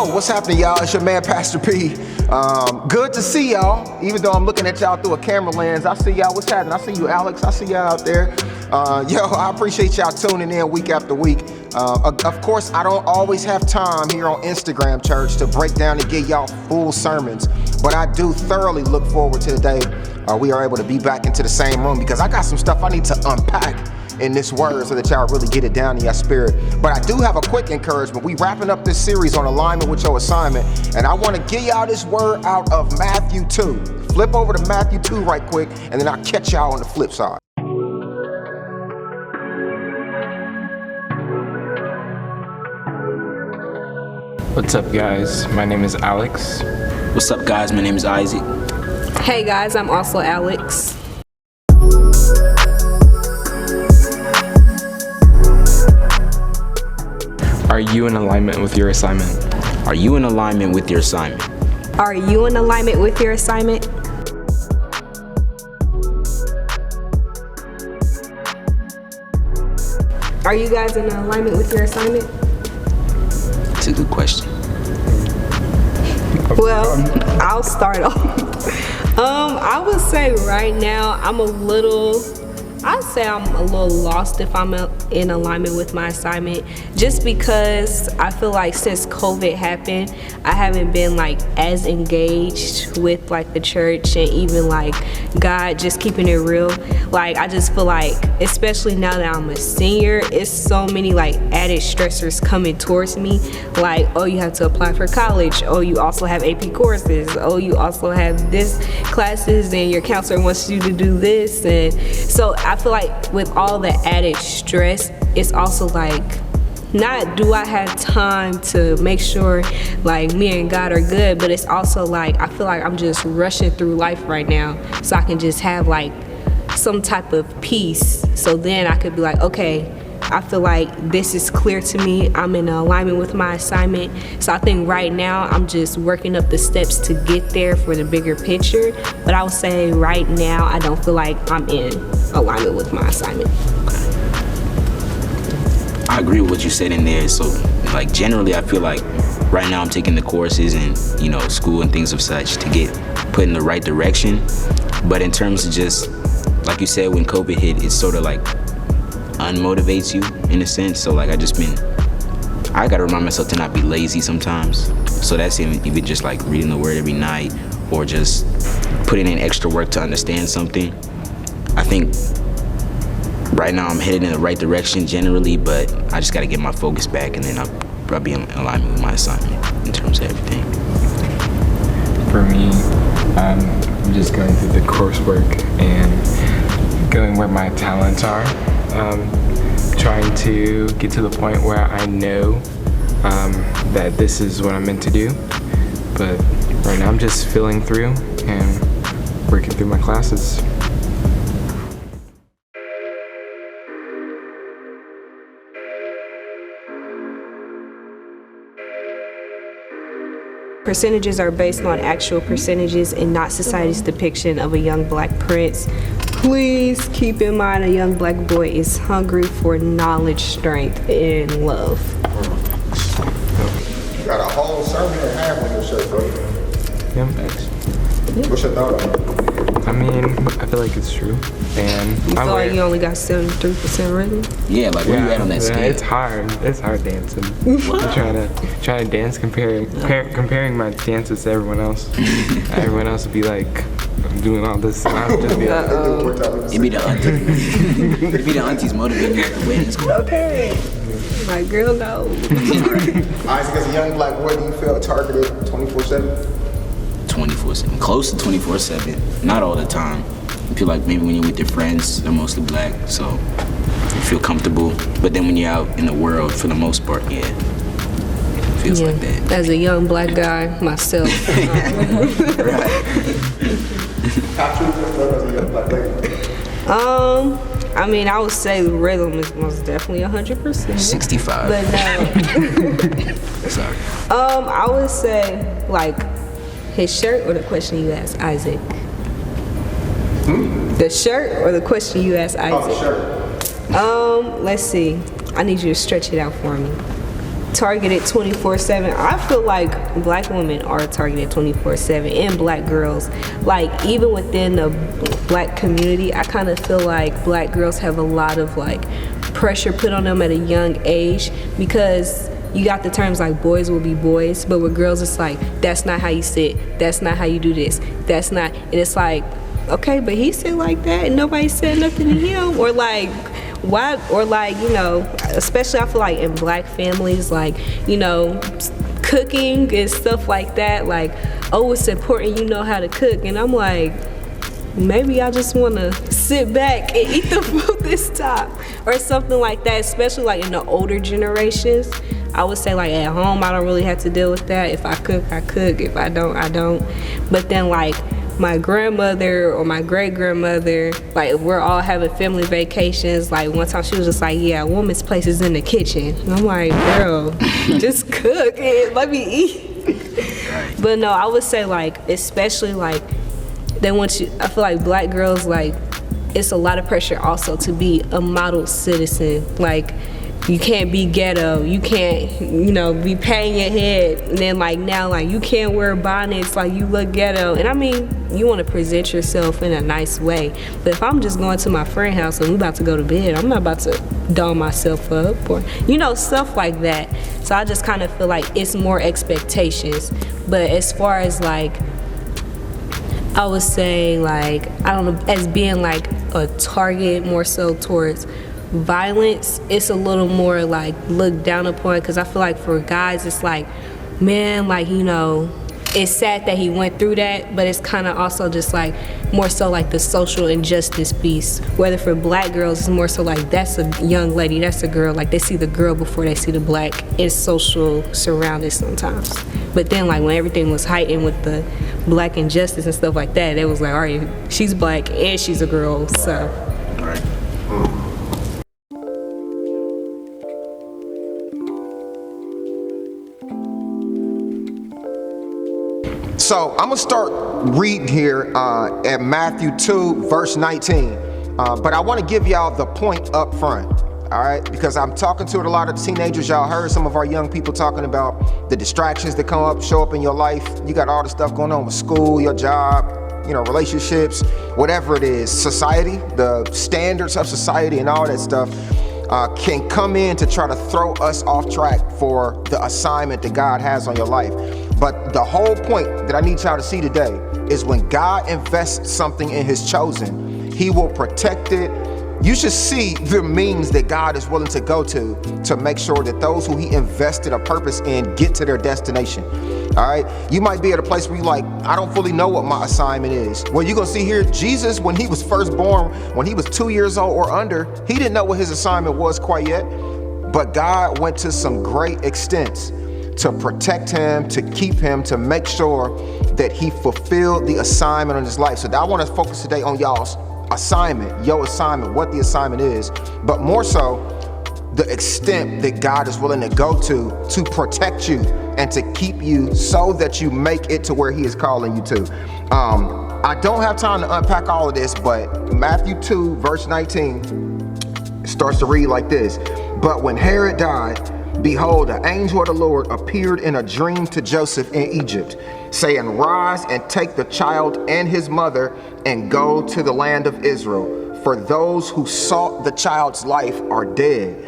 Yo, what's happening, y'all? It's your man, Pastor P. Good to see y'all. Even though I'm looking at y'all through a camera lens, I see y'all. What's happening? I see you, Alex. I see y'all out there. I appreciate y'all tuning in week after week. Of course, I don't always have time here on Instagram, church, to break down and give y'all full sermons. But I do thoroughly look forward to the day we are able to be back into the same room, because I got some stuff I need to unpack in this word so that y'all really get it down in your spirit. But I do have a quick encouragement. We wrapping up this series on alignment with your assignment, and I want to give y'all this word out of Matthew 2. Flip over to Matthew 2 right quick, and then I'll catch y'all on the flip side. What's up, guys? My name is Alex. What's up, guys? My name is Isaac. Hey guys, I'm also Alex. Are you in alignment with your assignment? Are you in alignment with your assignment? Are you in alignment with your assignment? Are you guys in alignment with your assignment? It's a good question. Well, I'll start off. I would say right now I'm a little lost if I'm in alignment with my assignment, just because I feel like since COVID happened, I haven't been like as engaged with like the church and even like God, just keeping it real. Like I just feel like, especially now that I'm a senior, it's so many like added stressors coming towards me. Like, oh, you have to apply for college. Oh, you also have AP courses. Oh, you also have this classes and your counselor wants you to do this. And so I feel like with all the added stress, it's also like, not do I have time to make sure like me and God are good, but it's also like I feel like I'm just rushing through life right now so I can just have like some type of peace, so then I could be like, okay, I feel like this is clear to me, I'm in alignment with my assignment. So I think right now I'm just working up the steps to get there for the bigger picture, but I would say right now I don't feel like I'm in alignment with my assignment. I agree with what you said in there. So, like, generally, I feel like right now I'm taking the courses and, school and things of such to get put in the right direction. But in terms of just, like you said, when COVID hit, it sort of like unmotivates you in a sense. So, like, I gotta remind myself to not be lazy sometimes. So that's even just like reading the word every night or just putting in extra work to understand something. I think right now I'm headed in the right direction generally, but I just gotta get my focus back, and then I'll be in alignment with my assignment in terms of everything. For me, I'm just going through the coursework and going where my talents are. Trying to get to the point where I know that this is what I'm meant to do. But right now I'm just filling through and working through my classes. Percentages are based on actual percentages and not society's depiction of a young black prince. Please keep in mind a young black boy is hungry for knowledge, strength, and love. You got a whole sermon and a half on your shirt, bro. Yeah. What's your thought on it? I mean, I feel like it's true. And You feel like you only got 73% rhythm? Yeah, like where you at on that scale? It's hard. It's hard dancing. I'm trying to dance, comparing my dances to everyone else. Everyone else would be like doing all this, and I would just be like, It'd be the aunties motivating you at the weddings. Okay. My girl, no. Isaac, as a young black boy, do you feel targeted 24/7? 24/7, close to 24/7. Not all the time. I feel like maybe when you're with your friends, they're mostly black, so you feel comfortable. But then when you're out in the world, for the most part, yeah, it feels like that. As a young black guy myself. How true is that as a young black lady? I mean, I would say the rhythm is most definitely 100%. 65. But no. Sorry. I would say like his shirt or the question you asked Isaac. The shirt or the question you asked Isaac? Oh, the shirt. Let's see. I need you to stretch it out for me. targeted 24/7. I feel like black women are targeted 24/7 and black girls. Like even within the black community, I kind of feel like black girls have a lot of like pressure put on them at a young age, because you got the terms like boys will be boys, but with girls it's like, that's not how you sit, that's not how you do this, that's not, and it's like, okay, but he said like that and nobody said nothing to him, or like, why, or like, you know, especially I feel like in black families, like, you know, cooking and stuff like that, like, oh, it's important you know how to cook, and I'm like, maybe I just want to sit back and eat the food this time, or something like that, especially like in the older generations. I would say like at home, I don't really have to deal with that. If I cook, I cook. If I don't, I don't. But then like my grandmother or my great grandmother, like we're all having family vacations. Like one time she was just like, yeah, a woman's place is in the kitchen. And I'm like, girl, just cook and let me eat. But no, I would say like, especially like, they want you, I feel like black girls, like it's a lot of pressure also to be a model citizen. Like you can't be ghetto, you can't, you know, be paying your head, and then like now like you can't wear bonnets, like you look ghetto. And I mean, you want to present yourself in a nice way, but if I'm just going to my friend's house and we about to go to bed, I'm not about to doll myself up, or you know, stuff like that. So I just kind of feel like it's more expectations. But as far as like, I would say like, I don't know, as being like a target more so towards violence, it's a little more like looked down upon, because I feel like for guys it's like, man, like, you know, it's sad that he went through that, but it's kind of also just like more so like the social injustice piece. Whether for black girls, it's more so like that's a young lady, that's a girl, like they see the girl before they see the black in social surroundings sometimes. But then like when everything was heightened with the black injustice and stuff like that, it was like, all right, she's black and she's a girl, so. Right. So I'm gonna start reading here at Matthew 2, verse 19. But I want to give y'all the point up front, all right? Because I'm talking to a lot of teenagers. Y'all heard some of our young people talking about the distractions that show up in your life. You got all the stuff going on with school, your job, you know, relationships, whatever it is, society, the standards of society and all that stuff can come in to try to throw us off track for the assignment that God has on your life. But the whole point that I need y'all to see today is when God invests something in his chosen, he will protect it. You should see the means that God is willing to go to make sure that those who he invested a purpose in get to their destination. All right. You might be at a place where you're like, I don't fully know what my assignment is. Well, you're going to see here, Jesus, when he was first born, when he was 2 years old or under, he didn't know what his assignment was quite yet. But God went to some great extents to protect him, to keep him, to make sure that he fulfilled the assignment on his life. So I want to focus today on y'all's assignment, your assignment, what the assignment is, but more so the extent that God is willing to go to protect you and to keep you so that you make it to where he is calling you to. I don't have time to unpack all of this, but Matthew 2, verse 19 starts to read like this. But when Herod died, behold, an angel of the Lord appeared in a dream to Joseph in Egypt, saying, rise and take the child and his mother and go to the land of Israel, for those who sought the child's life are dead.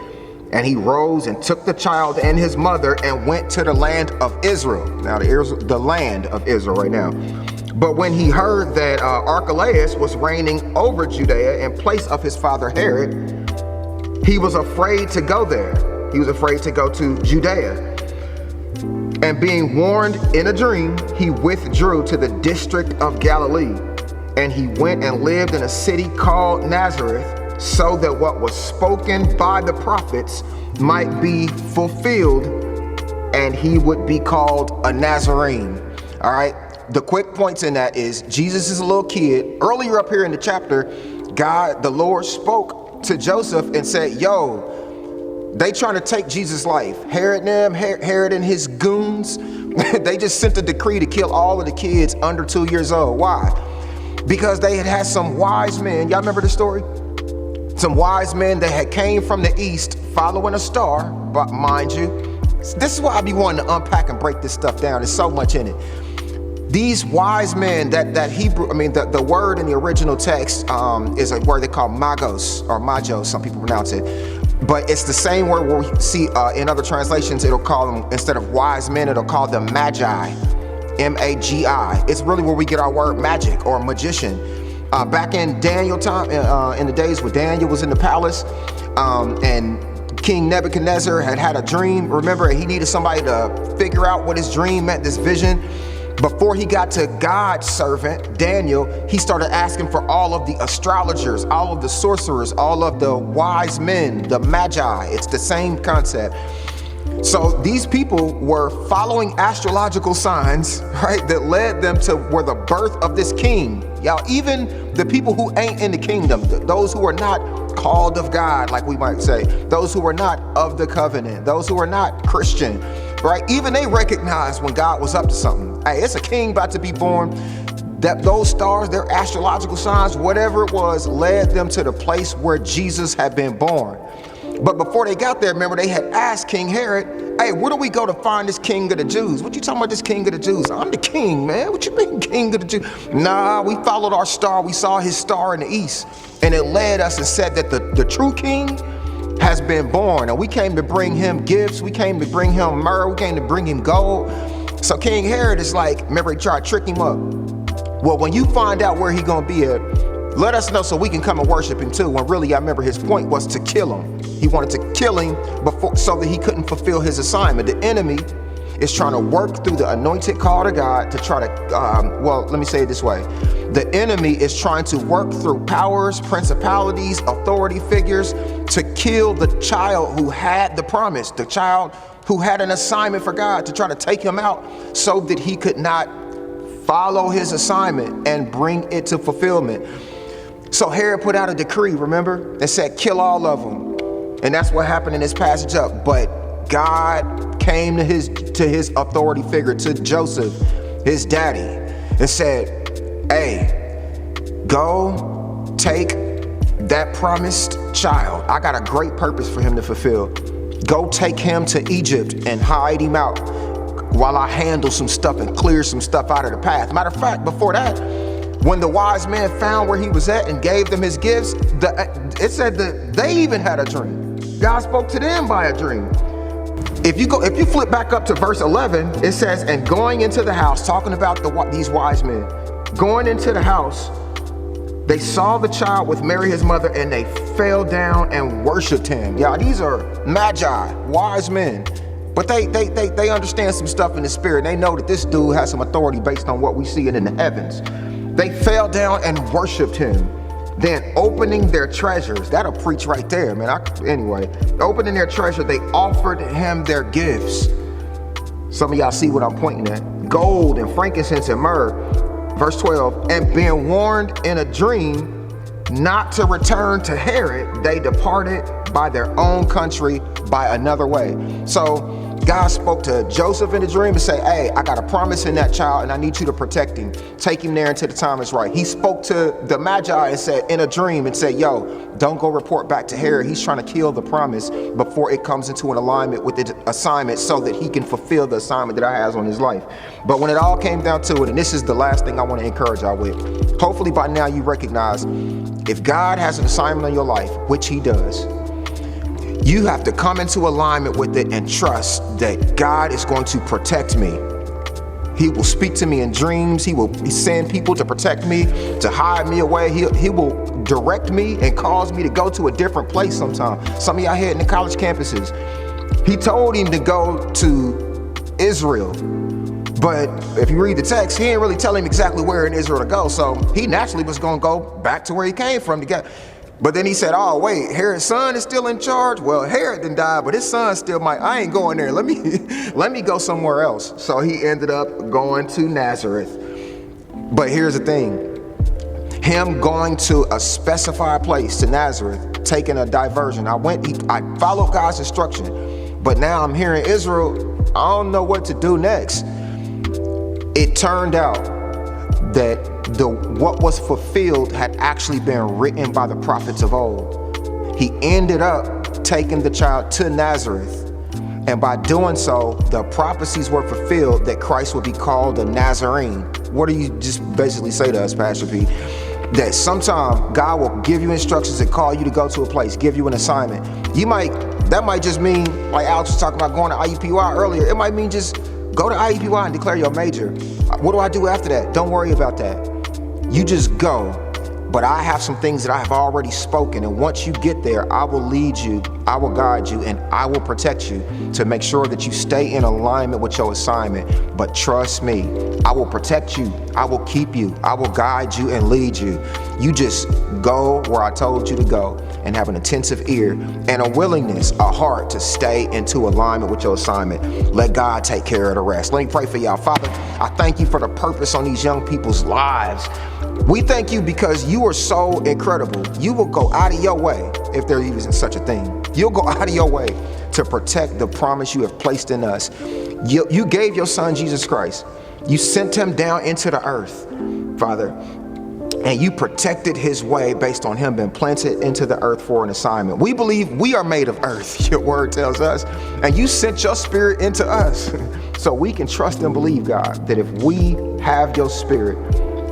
And he rose and took the child and his mother and went to the land of Israel. Now the land of Israel right now. But when he heard that Archelaus was reigning over Judea in place of his father Herod, he was afraid to go there. He was afraid to go to Judea. And being warned in a dream, he withdrew to the district of Galilee. And he went and lived in a city called Nazareth, so that what was spoken by the prophets might be fulfilled, and he would be called a Nazarene. All right. The quick points in that is Jesus is a little kid. Earlier up here in the chapter, God, the Lord, spoke to Joseph and said, yo, they trying to take Jesus' life. Herod and his goons, they just sent a decree to kill all of the kids under 2 years old. Why? Because they had some wise men. Y'all remember the story? Some wise men that had came from the east following a star, but mind you, This is why I be wanting to unpack and break this stuff down. There's so much in it. These wise men, that Hebrew, the word in the original text is a word they call magos or magos, some people pronounce it. But it's the same word where we see in other translations, it'll call them, instead of wise men, it'll call them magi, M-A-G-I. It's really where we get our word magic or magician. Back in Daniel time, in the days where Daniel was in the palace, and King Nebuchadnezzar had a dream. Remember, he needed somebody to figure out what his dream meant, this vision. Before he got to God's servant, Daniel, he started asking for all of the astrologers, all of the sorcerers, all of the wise men, the magi. It's the same concept. So these people were following astrological signs, right, that led them to where the birth of this king. Y'all, even the people who ain't in the kingdom, those who are not called of God, like we might say, those who are not of the covenant, those who are not Christian, right? Even they recognized when God was up to something. Hey, it's a king about to be born. That those stars, their astrological signs, whatever it was, led them to the place where Jesus had been born. But before they got there, remember, they had asked King Herod, hey, where do we go to find this king of the Jews? What you talking about, this king of the Jews? I'm the king, man. What you mean, king of the Jews? Nah, we followed our star. We saw his star in the east. And it led us and said that the true king has been born. And we came to bring him gifts. We came to bring him myrrh. We came to bring him gold. So King Herod is like, remember, he tried to trick him up. Well, when you find out where he gonna be at, let us know so we can come and worship him too. When really, I remember his point was to kill him. He wanted to kill him before, so that he couldn't fulfill his assignment. The enemy is trying to work through the anointed call to God to try to, well, let me say it this way. The enemy is trying to work through powers, principalities, authority figures to kill the child who had the promise, the child who had an assignment for God, to try to take him out so that he could not follow his assignment and bring it to fulfillment. So Herod put out a decree, remember, that said, kill all of them. And that's what happened in this passage up. But God came to his authority figure, to Joseph, his daddy, and said, hey, go take that promised child. I got a great purpose for him to fulfill. Go take him to Egypt and hide him out while I handle some stuff and clear some stuff out of the path. Matter of fact, before that, when the wise man found where he was at and gave them his gifts, it said that they even had a dream. God spoke to them by a dream. If you flip back up to verse 11, it says, and going into the house, talking about these wise men, going into the house, they saw the child with Mary, his mother, and they fell down and worshiped him. Yeah, these are magi, wise men. But they understand some stuff in the spirit. They know that this dude has some authority based on what we see in the heavens. They fell down and worshiped him. Then opening their treasures, that'll preach right there, man. Anyway, opening their treasure, they offered him their gifts. Some of y'all see what I'm pointing at. Gold and frankincense and myrrh. Verse 12, and being warned in a dream not to return to Herod, they departed by their own country by another way. So God spoke to Joseph in a dream and say, hey, I got a promise in that child and I need you to protect him. Take him there until the time is right. He spoke to the Magi and said, in a dream, and said, yo, don't go report back to Herod. He's trying to kill the promise before it comes into an alignment with the assignment so that he can fulfill the assignment that I has on his life. But when it all came down to it, and this is the last thing I want to encourage y'all with, hopefully by now you recognize if God has an assignment on your life, which he does, you have to come into alignment with it and trust that God is going to protect me. He will speak to me in dreams. He will send people to protect me, to hide me away. He will direct me and cause me to go to a different place sometime. Some of y'all here in the college campuses. He told him to go to Israel. But if you read the text, he didn't really tell him exactly where in Israel to go. So he naturally was going to go back to where he came from to get. But then he said, oh, wait, Herod's son is still in charge? Well, Herod didn't die, but his son still might. I ain't going there. Let me go somewhere else. So he ended up going to Nazareth. But here's the thing. Him going to a specified place, to Nazareth, taking a diversion. I followed God's instruction. But now I'm here in Israel. I don't know what to do next. It turned out that what was fulfilled had actually been written by the prophets of old. He ended up taking the child to Nazareth. And by doing so, the prophecies were fulfilled that Christ would be called a Nazarene. What do you just basically say to us, Pastor P? That sometime God will give you instructions and call you to go to a place, give you an assignment. That might just mean, like Alex was talking about going to IUPUI earlier, it might mean just go to IUPUI and declare your major. What do I do after that? Don't worry about that. You just go. But I have some things that I have already spoken, and once you get there, I will lead you, I will guide you, and I will protect you to make sure that you stay in alignment with your assignment. But trust me, I will protect you, I will keep you, I will guide you and lead you. You just go where I told you to go and have an attentive ear and a willingness, a heart to stay into alignment with your assignment. Let God take care of the rest. Let me pray for y'all. Father, I thank you for the purpose on these young people's lives. We thank you because you are so incredible. You will go out of your way, if there even is such a thing. You'll go out of your way to protect the promise you have placed in us. You gave your son, Jesus Christ. You sent him down into the earth, Father, and you protected his way based on him being planted into the earth for an assignment. We believe we are made of earth, your word tells us, and you sent your spirit into us. So we can trust and believe, God, that if we have your spirit,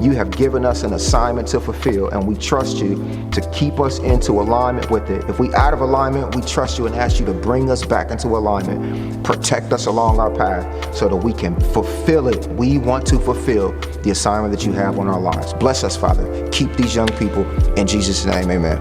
you have given us an assignment to fulfill, and we trust you to keep us into alignment with it. If we out of alignment, we trust you and ask you to bring us back into alignment. Protect us along our path so that we can fulfill it. We want to fulfill the assignment that you have on our lives. Bless us, Father. Keep these young people. In Jesus' name, amen.